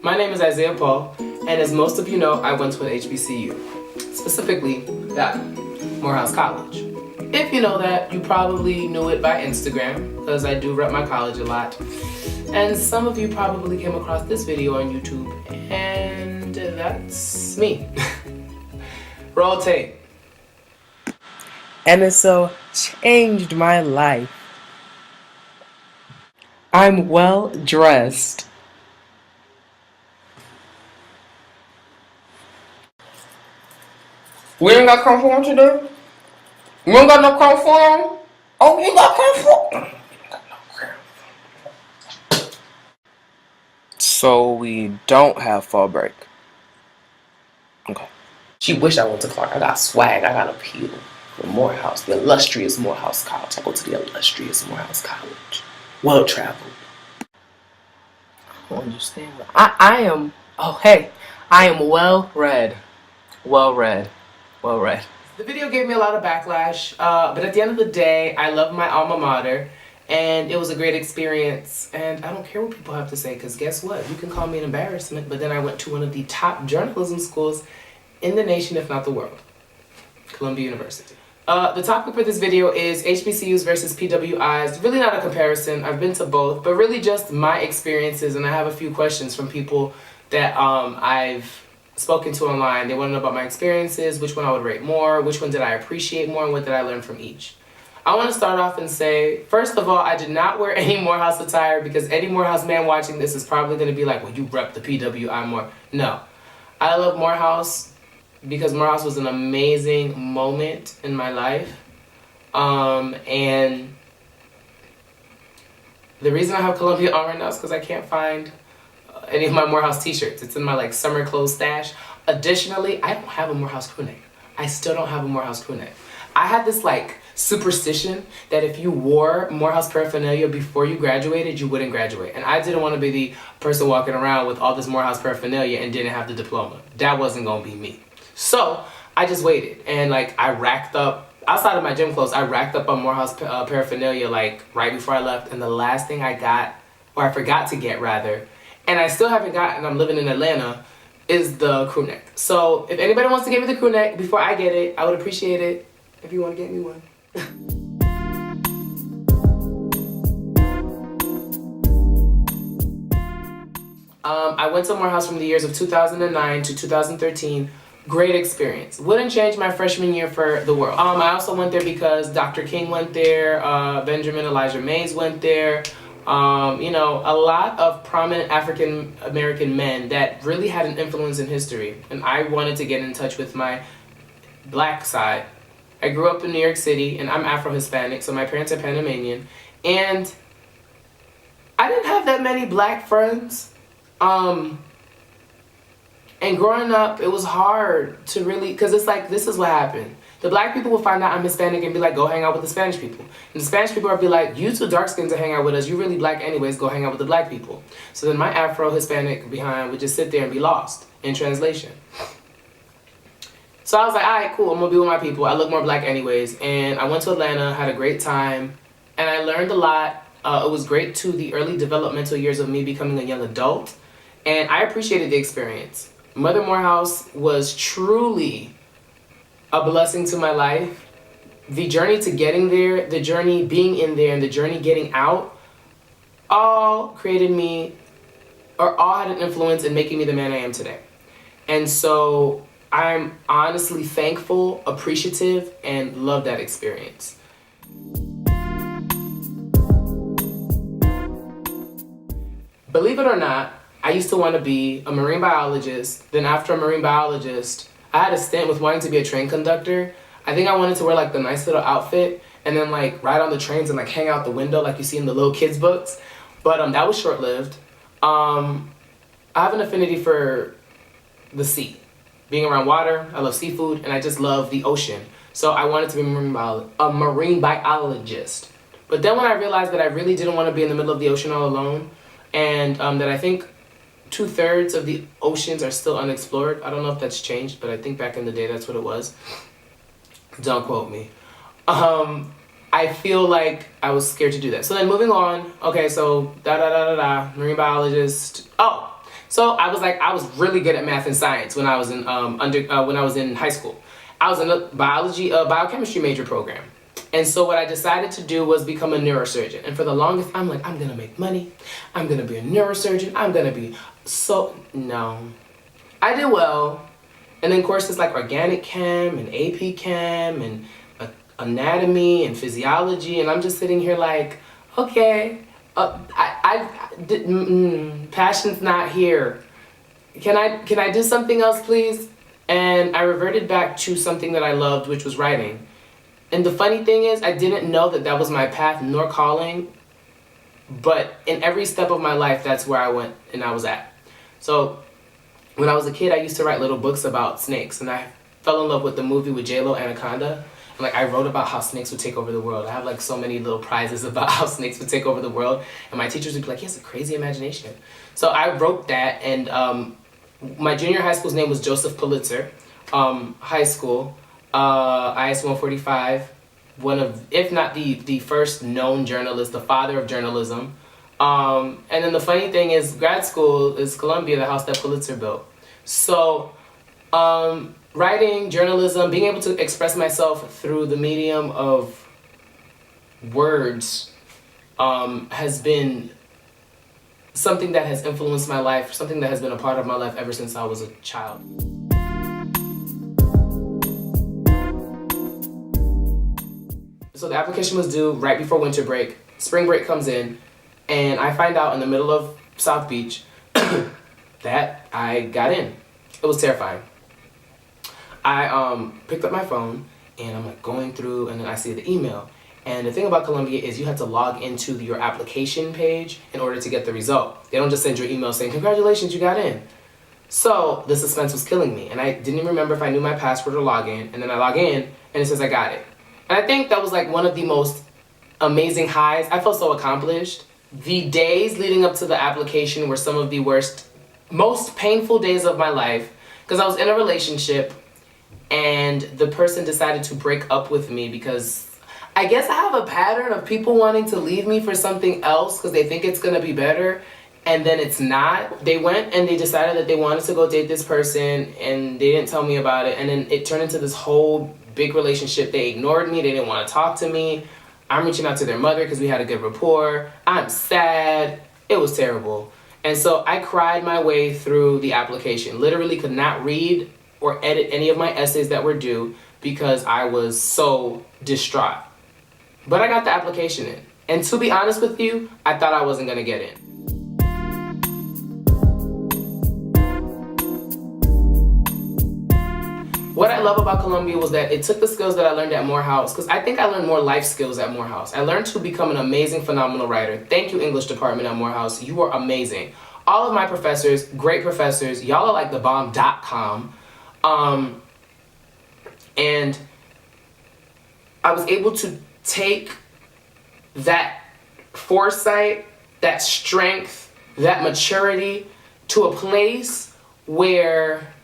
My name is Isaiah Paul, and as most of you know, I went to an HBCU, specifically that Morehouse College. If you know that, you probably knew it by Instagram, because I do rep my college a lot. And some of you probably came across this video on YouTube, and that's me. Roll tape. And it so changed my life. I'm well dressed. We ain't got conform today? You ain't got no conform? Oh, you got conform? So we don't have fall break. Okay. She wished I went to Clark. I got swag. I got appeal. The Morehouse, the illustrious Morehouse College. I go to the illustrious Morehouse College. Well traveled. I don't understand. I am. Oh hey, I am well read. Well read. Well read. The video gave me a lot of backlash, but at the end of the day, I love my alma mater, and it was a great experience, and I don't care what people have to say, because guess what? You can call me an embarrassment, but then I went to one of the top journalism schools in the nation, if not the world, Columbia University. The topic for this video is HBCUs versus PWIs. Really not a comparison, I've been to both, but really just my experiences, and I have a few questions from people that I've spoken to online. They want to know about my experiences, which one I would rate more, which one did I appreciate more, and what did I learn from each. I want to start off and say, first of all, I did not wear any Morehouse attire because any Morehouse man watching this is probably going to be like, well, you rep the PWI more. No. I love Morehouse because Morehouse was an amazing moment in my life. And the reason I have Columbia on right now is because I can't find any of my Morehouse t-shirts. It's in my like summer clothes stash. Additionally, I don't have a Morehouse crew neck. I still don't have a Morehouse crew neck. I had this like superstition that if you wore Morehouse paraphernalia before you graduated, you wouldn't graduate. And I didn't want to be the person walking around with all this Morehouse paraphernalia and didn't have the diploma. That wasn't going to be me. So I just waited, and like I racked up, outside of my gym clothes, I racked up on Morehouse paraphernalia like right before I left, and the last thing I got, or I forgot to get rather, and I still haven't gotten, I'm living in Atlanta, is the crew neck. So if anybody wants to give me the crew neck before I get it, I would appreciate it if you want to get me one. I went to Morehouse from the years of 2009 to 2013. Great experience. Wouldn't change my freshman year for the world. I also went there because Dr. King went there, Benjamin Elijah Mays went there. You know, a lot of prominent African American men that really had an influence in history. And I wanted to get in touch with my black side. I grew up in New York City, and I'm Afro-Hispanic, so my parents are Panamanian. And I didn't have that many black friends. And growing up, it was hard to really, because it's like, this is what happened. The black people will find out I'm Hispanic and be like, go hang out with the Spanish people. And the Spanish people will be like, you too dark skinned to hang out with us. You really black anyways, go hang out with the black people. So then my Afro-Hispanic behind would just sit there and be lost in translation. So I was like, all right, cool, I'm gonna be with my people. I look more black anyways. And I went to Atlanta, had a great time, and I learned a lot. It was great to the early developmental years of me becoming a young adult. And I appreciated the experience. Mother Morehouse was truly a blessing to my life. The journey to getting there, the journey being in there, and the journey getting out, all created me, or all had an influence in making me the man I am today. And so I'm honestly thankful, appreciative, and love that experience. Believe it or not, I used to want to be a marine biologist. Then after a marine biologist, I had a stint with wanting to be a train conductor. I think I wanted to wear like the nice little outfit and then like ride on the trains and like hang out the window like you see in the little kids books. But that was short-lived. I have an affinity for the sea. Being around water, I love seafood, and I just love the ocean. So I wanted to be a marine biologist. But then when I realized that I really didn't want to be in the middle of the ocean all alone, and that I think 2/3 of the oceans are still unexplored. I don't know if that's changed, but I think back in the day that's what it was. Don't quote me. I feel like I was scared to do that. So then moving on, okay, so marine biologist. Oh, So I was really good at math and science when I was in when I was in high school. I was in a biochemistry major program. And so what I decided to do was become a neurosurgeon. And for the longest, I'm like, I'm gonna make money. I'm gonna be a neurosurgeon. I'm gonna be no. I did well. And then courses like organic chem and AP chem and anatomy and physiology. And I'm just sitting here like, okay, passion's not here. Can I do something else, please? And I reverted back to something that I loved, which was writing. And the funny thing is, I didn't know that that was my path nor calling, but in every step of my life, that's where I went and I was at. So when I was a kid, I used to write little books about snakes, and I fell in love with the movie with J-Lo, Anaconda. And like, I wrote about how snakes would take over the world. I have like so many little prizes about how snakes would take over the world, and my teachers would be like, he has a crazy imagination. So I wrote that, and my junior high school's name was Joseph Pulitzer High School. IS 145, one of, if not the first known journalist, the father of journalism. And then the funny thing is, grad school is Columbia, the house that Pulitzer built. So writing, journalism, being able to express myself through the medium of words has been something that has influenced my life, something that has been a part of my life ever since I was a child. So the application was due right before winter break. Spring break comes in, and I find out in the middle of South Beach that I got in. It was terrifying. I picked up my phone, and I'm like going through, and then I see the email. And the thing about Columbia is you have to log into your application page in order to get the result. They don't just send you an email saying, congratulations, you got in. So the suspense was killing me, and I didn't even remember if I knew my password or login, and then I log in, and it says I got it. And I think that was like one of the most amazing highs. I felt so accomplished. The days leading up to the application were some of the worst, most painful days of my life, because I was in a relationship and the person decided to break up with me because I guess I have a pattern of people wanting to leave me for something else because they think it's going to be better, and then it's not. They went and they decided that they wanted to go date this person, and they didn't tell me about it, and then it turned into this whole big relationship. They ignored me. They didn't want to talk to me. I'm reaching out to their mother because we had a good rapport. I'm sad. It was terrible. And so I cried my way through the application. Literally could not read or edit any of my essays that were due because I was so distraught. But I got the application in. And to be honest with you, I thought I wasn't going to get in. What I love about Columbia was that it took the skills that I learned at Morehouse, because I think I learned more life skills at Morehouse. I learned to become an amazing, phenomenal writer. Thank you, English department at Morehouse. You are amazing. All of my professors, great professors. Y'all are like the bomb.com. And I was able to take that foresight, that strength, that maturity to a place where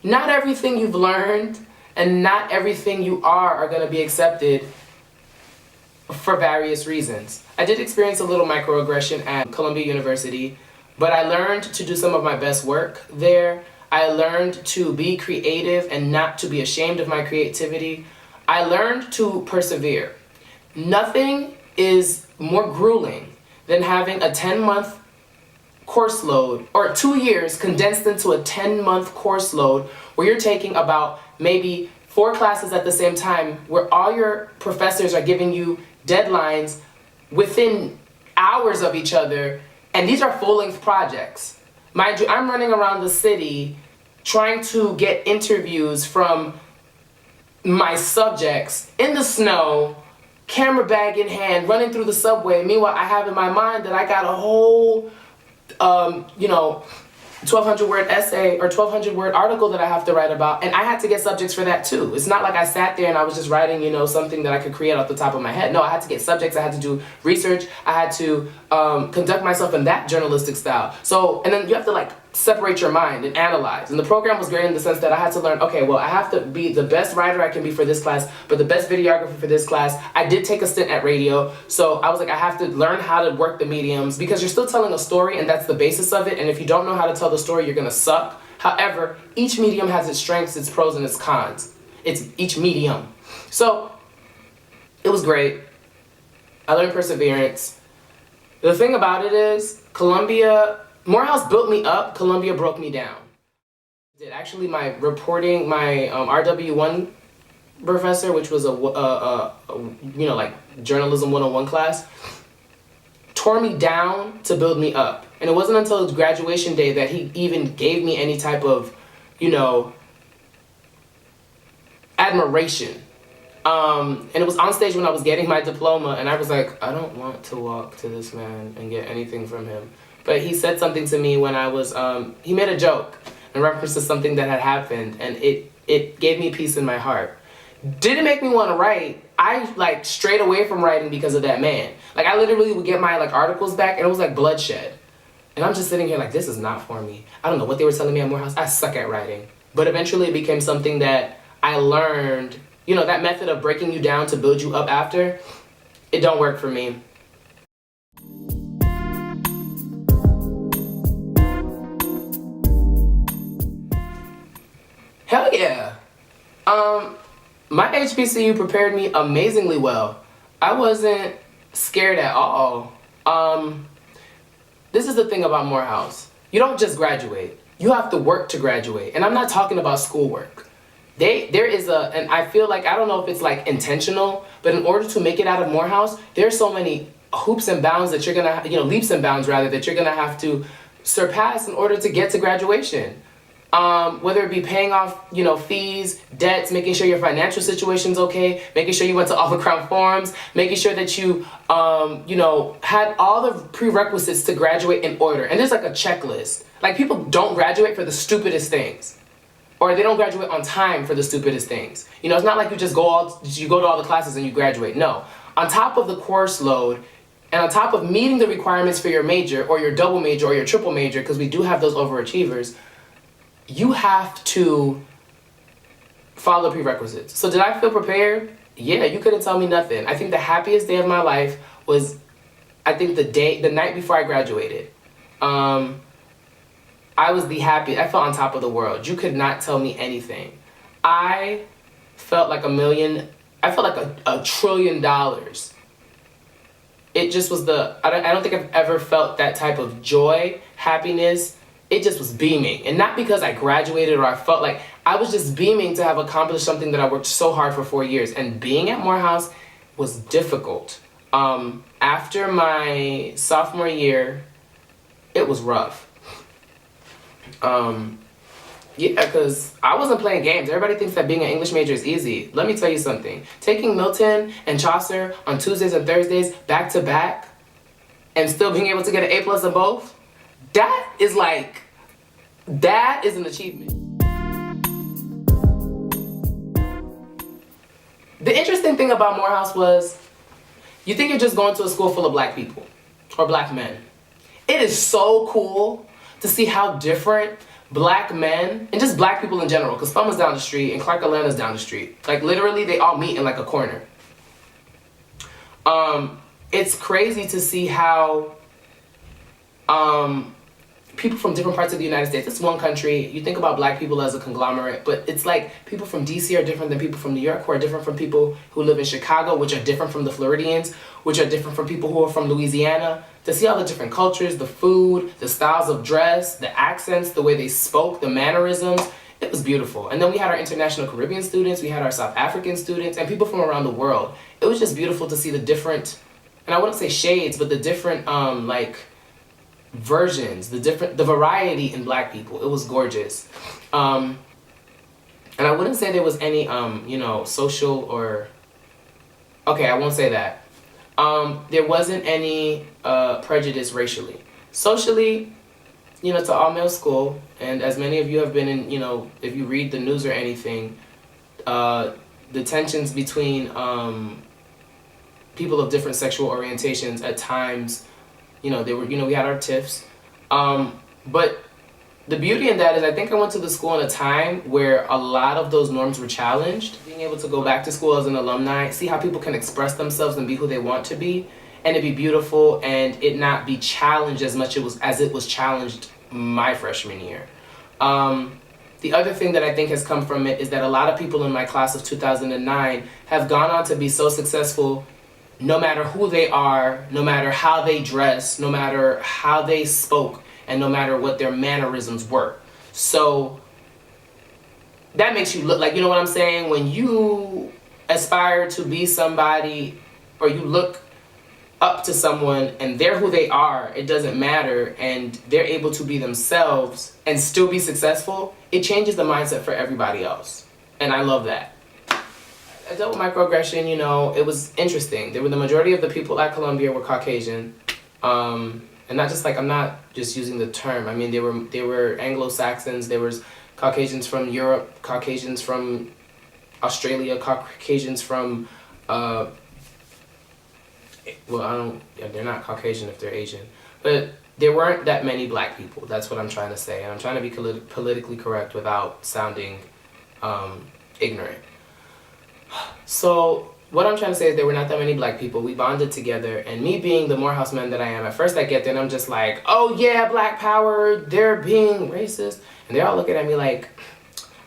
not everything you've learned and not everything you are going to be accepted for various reasons. I did experience a little microaggression at Columbia University, but I learned to do some of my best work there. I learned to be creative and not to be ashamed of my creativity. I learned to persevere. Nothing is more grueling than having a 10-month course load, or 2 years condensed into a 10-month course load where you're taking about maybe 4 classes at the same time, where all your professors are giving you deadlines within hours of each other, and these are full-length projects. Mind you, I'm running around the city trying to get interviews from my subjects in the snow, camera bag in hand, running through the subway. Meanwhile, I have in my mind that I got a whole 1,200 word essay or 1,200 word article that I have to write about, and I had to get subjects for that too. It's not like I sat there and I was just writing, something that I could create off the top of my head. No, I had to get subjects, I had to do research, I had to conduct myself in that journalistic style. So, and then you have to separate your mind and analyze. And the program was great in the sense that I had to learn, okay, well, I have to be the best writer I can be for this class, but the best videographer for this class. I did take a stint at radio, so I was like, I have to learn how to work the mediums, because you're still telling a story, and that's the basis of it. And if you don't know how to tell the story, you're gonna suck. However, each medium has its strengths, its pros, and its cons. It's each medium. So it was great. I learned perseverance. The thing about it is, Morehouse built me up, Columbia broke me down. Actually, my reporting, my RW1 professor, which was a like journalism 101 class, tore me down to build me up. And it wasn't until graduation day that he even gave me any type of, admiration. And it was on stage when I was getting my diploma, and I was like, I don't want to walk to this man and get anything from him. But he said something to me when I was, he made a joke in reference to something that had happened, and it gave me peace in my heart. Didn't make me want to write. I strayed away from writing because of that man. I literally would get my articles back, and it was like bloodshed. And I'm just sitting here like, this is not for me. I don't know what they were telling me at Morehouse. I suck at writing. But eventually it became something that I learned, that method of breaking you down to build you up after, it don't work for me. Hell yeah. My HBCU prepared me amazingly well. I wasn't scared at all. This is the thing about Morehouse. You don't just graduate. You have to work to graduate. And I'm not talking about schoolwork. There is and I feel like, I don't know if it's intentional, but in order to make it out of Morehouse, there's so many hoops and bounds that you're gonna, leaps and bounds rather, that you're gonna have to surpass in order to get to graduation. Whether it be paying off, fees, debts, making sure your financial situation's okay, making sure you went to all the Crown forums, making sure that you, had all the prerequisites to graduate in order. And there's a checklist. People don't graduate for the stupidest things. Or they don't graduate on time for the stupidest things. It's not like you just go to all the classes and you graduate. No. On top of the course load, and on top of meeting the requirements for your major, or your double major, or your triple major, because we do have those overachievers, you have to follow the prerequisites. So did I feel prepared? Yeah, you couldn't tell me nothing. I think the happiest day of my life was, the night before I graduated. I was the happiest. I felt on top of the world. You could not tell me anything. I felt like I felt like a $1 trillion. It just was I don't think I've ever felt that type of joy, happiness. It just was beaming. And not because I graduated or I felt like, I was just beaming to have accomplished something that I worked so hard for 4 years. And being at Morehouse was difficult. After my sophomore year, it was rough. Yeah, because I wasn't playing games. Everybody thinks that being an English major is easy. Let me tell you something. Taking Milton and Chaucer on Tuesdays and Thursdays back to back and still being able to get an A+ in both, that is an achievement. The interesting thing about Morehouse was, you think you're just going to a school full of black people or black men. It is so cool to see how different black men, and just black people in general, because Spelman's down the street and Clark Atlanta's down the street. Literally, they all meet in a corner. It's crazy to see how people from different parts of the United States, it's one country, you think about black people as a conglomerate, but it's people from DC are different than people from New York, who are different from people who live in Chicago, which are different from the Floridians, which are different from people who are from Louisiana. To see all the different cultures, the food, the styles of dress, the accents, the way they spoke, the mannerisms, it was beautiful. And then we had our international Caribbean students, we had our South African students, and people from around the world. It was just beautiful to see the different, and I wouldn't say shades, but the different versions, the variety in black people. It was gorgeous. And I wouldn't say there was any, social or, okay, I won't say that. There wasn't any prejudice racially. Socially, it's an all-male school, and as many of you have been in, if you read the news or anything, the tensions between people of different sexual orientations at times, we had our tiffs, but the beauty in that is I think I went to the school in a time where a lot of those norms were challenged. Being able to go back to school as an alumni, see how people can express themselves and be who they want to be, and it be beautiful and it not be challenged as much as it was challenged my freshman year. The other thing that I think has come from it is that a lot of people in my class of 2009 have gone on to be so successful no matter who they are, no matter how they dress, no matter how they spoke, and no matter what their mannerisms were. So that makes you look like, you know what I'm saying? When you aspire to be somebody or you look up to someone and they're who they are, it doesn't matter, and they're able to be themselves and still be successful, it changes the mindset for everybody else. And I love that. I dealt with microaggression, you know, it was interesting. The majority of the people at Columbia were Caucasian. And not just like, I'm not just using the term. I mean, they were Anglo-Saxons, there was Caucasians from Europe, Caucasians from Australia, Caucasians from, they're not Caucasian if they're Asian. But there weren't that many black people, that's what I'm trying to say. And I'm trying to be politically correct without sounding ignorant. So what I'm trying to say is there were not that many black people. We bonded together, and me being the Morehouse man that I am, at first I get there and I'm just like, oh yeah, black power, they're being racist. And they're all looking at me like,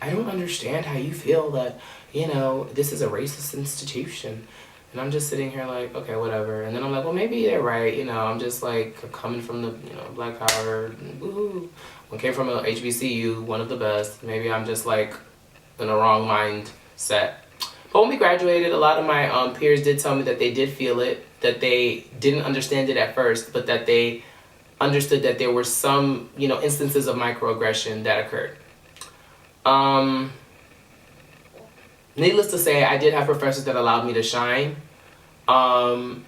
I don't understand how you feel that, you know, this is a racist institution. And I'm just sitting here like, okay, whatever. And then I'm like, well, maybe they're right. You know, I'm just like coming from the, you know, black power, woohoo. I came from a HBCU, one of the best. Maybe I'm just like in a wrong mindset. But when we graduated, a lot of my peers did tell me that they did feel it, that they didn't understand it at first, but that they understood that there were some, you know, instances of microaggression that occurred. Needless to say, I did have professors that allowed me to shine. I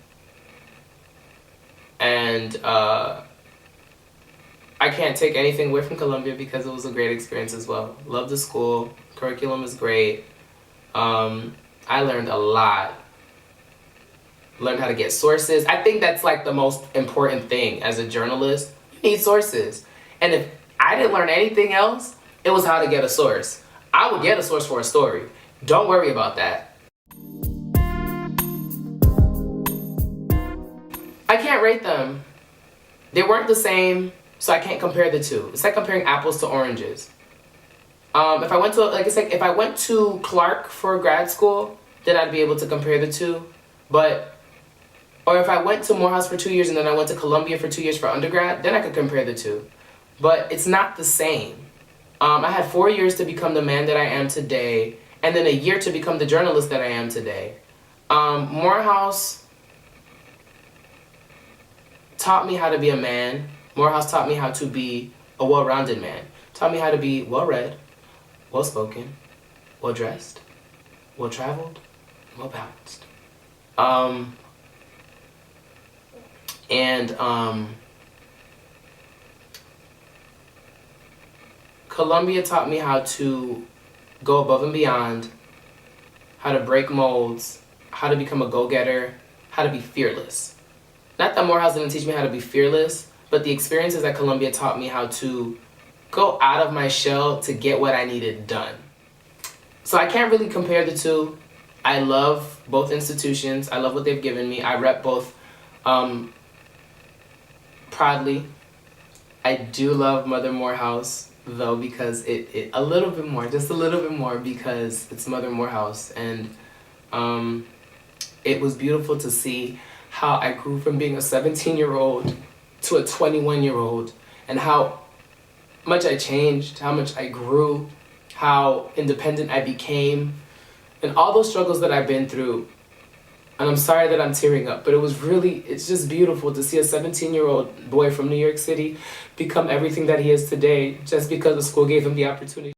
can't take anything away from Columbia because it was a great experience as well. Love the school, curriculum is great. I learned a lot. Learned how to get sources. I think that's like the most important thing as a journalist. You need sources. And if I didn't learn anything else, it was how to get a source. I would get a source for a story. Don't worry about that. I can't rate them. They weren't the same, so I can't compare the two. It's like comparing apples to oranges. If I went to, like it's like if I went to Clark for grad school, then I'd be able to compare the two. Or if I went to Morehouse for 2 years and then I went to Columbia for 2 years for undergrad, then I could compare the two. But it's not the same. I had 4 years to become the man that I am today, and then a year to become the journalist that I am today. Morehouse taught me how to be a man. Morehouse taught me how to be a well-rounded man. Taught me how to be well-read, well-spoken, well-dressed, well-traveled, well-balanced. Columbia taught me how to go above and beyond, how to break molds, how to become a go-getter, how to be fearless. Not that Morehouse didn't teach me how to be fearless, but the experiences at Columbia taught me how to go out of my shell to get what I needed done. So I can't really compare the two. I love both institutions. I love what they've given me. I rep both proudly. I do love Mother Morehouse though, because it a little bit more, just a little bit more, because it's Mother Morehouse. And it was beautiful to see how I grew from being a 17-year-old to a 21-year-old, and how much I changed, how much I grew, how independent I became, and all those struggles that I've been through. And I'm sorry that I'm tearing up, but it's just beautiful to see a 17-year-old boy from New York City become everything that he is today just because the school gave him the opportunity.